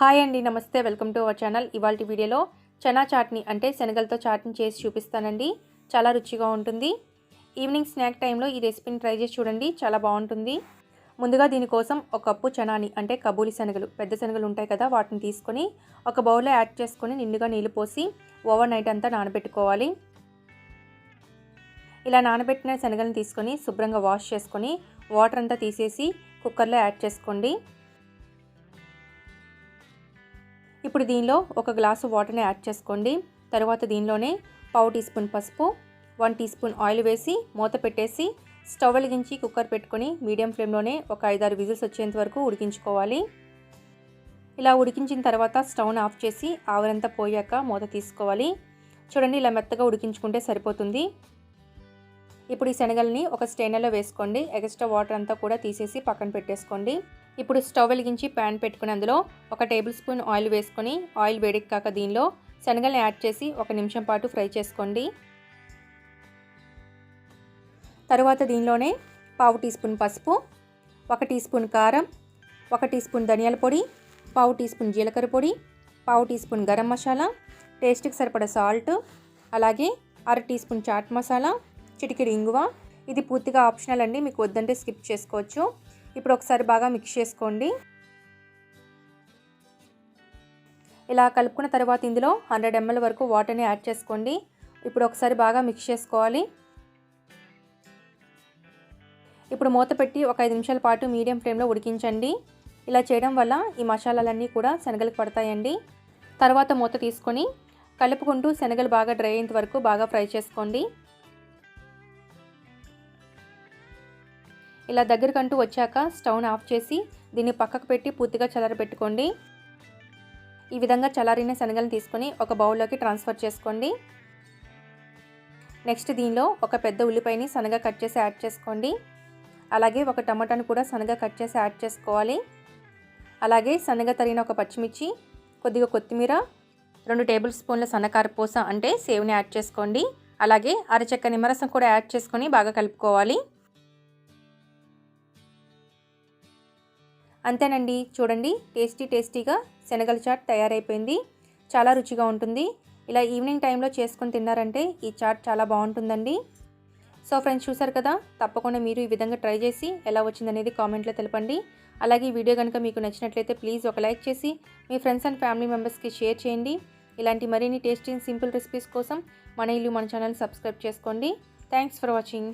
Hi అండి, నమస్తే. Welcome to our channel. ఇవాల్టి వీడియోలో చనా చాట్ని అంటే శనగలతో చాట్ని చేసి చూపిస్తానండి. చాలా రుచిగా ఉంటుంది. ఈవినింగ్ స్నాక్ టైంలో ఈ రెసిపీని ట్రై చేసి చూడండి, చాలా బాగుంటుంది. ముందుగా దీనికోసం ఒక కప్పు చనాని అంటే కబూలి శనగలు, పెద్ద శనగలు ఉంటాయి కదా, వాటిని తీసుకొని ఒక బౌల్లో యాడ్ చేసుకొని నిండుగా నీళ్ళు పోసి ఓవర్ నైట్ అంతా నానబెట్టుకోవాలి. ఇలా నానబెట్టిన శనగలను తీసుకొని శుభ్రంగా వాష్ చేసుకొని వాటర్ అంతా తీసేసి కుక్కర్లో యాడ్ చేసుకోండి. ఇప్పుడు దీనిలో ఒక గ్లాసు వాటర్ని యాడ్ చేసుకోండి. తర్వాత దీనిలోనే పావు టీ స్పూన్ పసుపు, 1 టీ స్పూన్ ఆయిల్ వేసి మూత పెట్టేసి స్టవ్ వెలిగించి కుక్కర్ పెట్టుకొని మీడియం ఫ్లేమ్లోనే ఒక 5-6 విజిల్స్ వచ్చేంత వరకు ఉడికించుకోవాలి. ఇలా ఉడికించిన తర్వాత స్టవ్ని ఆఫ్ చేసి ఆవిరంతా పోయాక మూత తీసుకోవాలి. చూడండి, ఇలా మెత్తగా ఉడికించుకుంటే సరిపోతుంది. ఇప్పుడు ఈ శనగల్ని ఒక స్టెయినర్లో వేసుకోండి. ఎక్స్ట్రా వాటర్ అంతా కూడా తీసేసి పక్కన పెట్టేసుకోండి. ఇప్పుడు స్టవ్ వెలిగించి ప్యాన్ పెట్టుకుని అందులో 1 టేబుల్ స్పూన్ ఆయిల్ వేసుకొని ఆయిల్ వేడెక్కాక దీనిలో శనగల్ని యాడ్ చేసి 1 నిమిషం పాటు ఫ్రై చేసుకోండి. తర్వాత దీనిలోనే పావు టీ స్పూన్ పసుపు, 1 టీ స్పూన్ కారం, 1 టీ స్పూన్ ధనియాల పొడి, పావు టీ స్పూన్ జీలకర్ర పొడి, పావు టీ స్పూన్ గరం మసాలా, టేస్ట్కి సరిపడా సాల్ట్, అలాగే 1/2 టీ స్పూన్ చాట్ మసాలా, చిటికెడు ఇంగువ. ఇది పూర్తిగా ఆప్షనల్ అండి, మీకు వద్దంటే స్కిప్ చేసుకోవచ్చు. ఇప్పుడు ఒకసారి బాగా మిక్స్ చేసుకోండి. ఇలా కలుపుకున్న తర్వాత ఇందులో 100 ml వరకు వాటర్ని యాడ్ చేసుకోండి. ఇప్పుడు ఒకసారి బాగా మిక్స్ చేసుకోవాలి. ఇప్పుడు మూత పెట్టి ఒక 5 నిమిషాల పాటు మీడియం ఫ్లేమ్లో ఉడికించండి. ఇలా చేయడం వల్ల ఈ మసాలాలన్నీ కూడా శనగలకు పడతాయండి. తర్వాత మూత తీసుకొని కలుపుకుంటూ శనగలు బాగా డ్రై అయ్యేంత వరకు బాగా ఫ్రై చేసుకోండి. ఇలా దగ్గరకంటూ వచ్చాక స్టవ్ని ఆఫ్ చేసి దీన్ని పక్కకు పెట్టి పూర్తిగా చల్లారబెట్టుకోండి. ఈ విధంగా చల్లారిన శనగలను తీసుకొని ఒక బౌల్లోకి ట్రాన్స్ఫర్ చేసుకోండి. నెక్స్ట్ దీనిలో ఒక పెద్ద ఉల్లిపాయని సన్నగా కట్ చేసి యాడ్ చేసుకోండి. అలాగే ఒక టమాటాను కూడా సన్నగా కట్ చేసి యాడ్ చేసుకోవాలి. అలాగే సన్నగా తరిగిన ఒక పచ్చిమిర్చి, కొద్దిగా కొత్తిమీర, 2 టేబుల్ స్పూన్ల సన్నకారపూస అంటే సేవ్ని యాడ్ చేసుకోండి. అలాగే అరచెక్క నిమ్మరసం కూడా యాడ్ చేసుకొని బాగా కలుపుకోవాలి. అంతేనండి, చూడండి, టేస్టీగా శనగల చాట్ తయారైపోయింది. చాలా రుచిగా ఉంటుంది. ఇలా ఈవినింగ్ టైంలో చేసుకొని తిన్నారంటే ఈ చాట్ చాలా బాగుంటుందండి. సో ఫ్రెండ్స్, చూసారు కదా, తప్పకుండా మీరు ఈ విధంగా ట్రై చేసి ఎలా వచ్చిందనేది కామెంట్లో తెలపండి. అలాగే ఈ వీడియో కనుక మీకు నచ్చినట్లయితే ప్లీజ్ ఒక లైక్ చేసి మీ ఫ్రెండ్స్ అండ్ ఫ్యామిలీ మెంబర్స్కి షేర్ చేయండి. ఇలాంటి మరిన్ని టేస్టీ అండ్ సింపుల్ రెసిపీస్ కోసం మన ఇల్లు మన ఛానల్ సబ్స్క్రైబ్ చేసుకోండి. Thanks for watching.